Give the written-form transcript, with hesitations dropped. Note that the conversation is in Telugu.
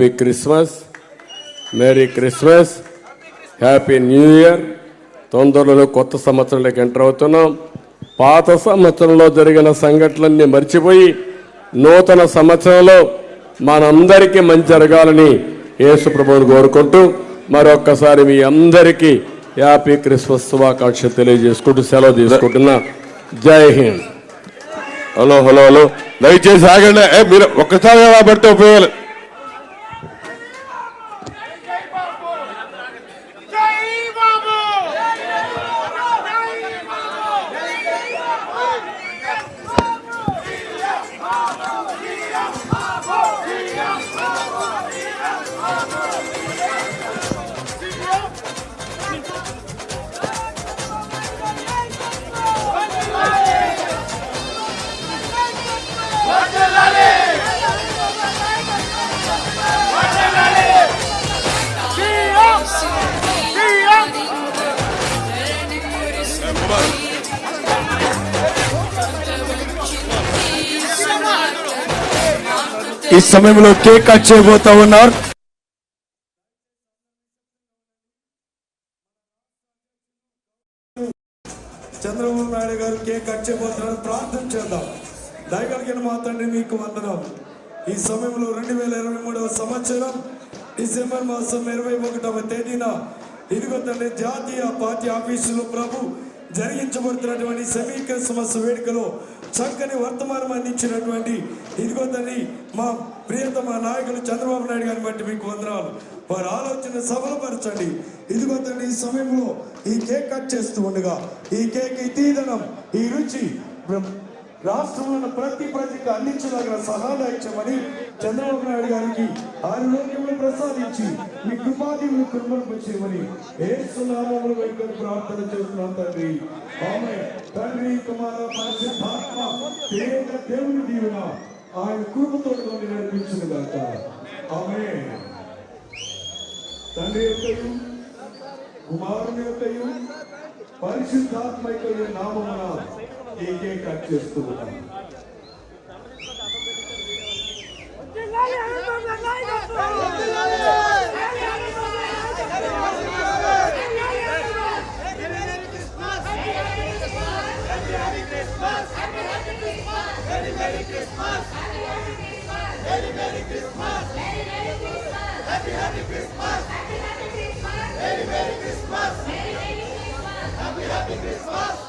Happy Christmas, merry Christmas, happy new year. తొందరలో కొత్త సంవత్సరంలోకి ఎంటర్ అవుతున్నాం. పాత సంవత్సరంలో జరిగిన సంఘటనలన్నీ మర్చిపోయి నూతన సంవత్సరంలో మనందరికీ మంచి జరగాలని యేసు ప్రభువుని కోరుకుంటూ మరొక్కసారి మీ అందరికీ హ్యాపీ క్రిస్మస్ శుభాకాంక్షలు తెలియజేసుకుంటూ సెలవు తీసుకుంటున్నా. జై హింద్. హలో హలో హలో దయచేసి ఆగండి. మీరు ఒక్కసారి పెడితే ఉపయోగాలు. ఈ సమయంలో కేక్ కట్ చేయబోతా ఉన్నారు. చంద్రబాబు నాయుడు గారు కేక్ కట్ చేయబోతున్నారు. ప్రార్థన చేద్దాం. దయగలిగిన మా తండ్రి మీకు వందనం. ఈ సమయంలో 2023వ సంవత్సరం డిసెంబర్ మాసం 21వ తేదీన ఇదిగో తండ్రి జాతీయ పార్టీ ఆఫీసులో ప్రభు జరిగించబడుతున్నటువంటి సెమీ క్రిస్మస్ వేడుకలో చక్కని వర్తమానం అందించినటువంటి ఇదిగో తండ్రి మా ప్రియతమ నాయకులు చంద్రబాబు నాయుడు గారిని బట్టి మీకు వందనాలు. వారి ఆలోచన సఫలపరచండి. ఇదిగో తండ్రి ఈ సమయంలో ఈ కేక్ కట్ చేస్తూ ఉండగా ఈ కేక్ ఈ తీదనం ఈ రుచి రాష్ట్రంలో ప్రతి ప్రజలకు అందించదగిన సహాయమని చంద్రబాబు నాయుడు గారికి ఆరోగ్యములు ప్రసాదించి మీ కృపాదీవులు కృపణించమని యేసు నామములో వేడుకొని ప్రార్థన చేస్తున్నాం తండ్రి. ఆమేన్. తండ్రి కుమార పరిశుద్ధాత్మ దేవుని దీవెన ఆయన కృపతో నడిపించును గాక. ఆమేన్. తండ్రి యొక్కయు కుమారుని యొక్కయు పరిశుద్ధాత్మ యొక్క నామమున ఈ కేక్ కట్ చేస్తూ ఉన్నాం. Happy Christmas!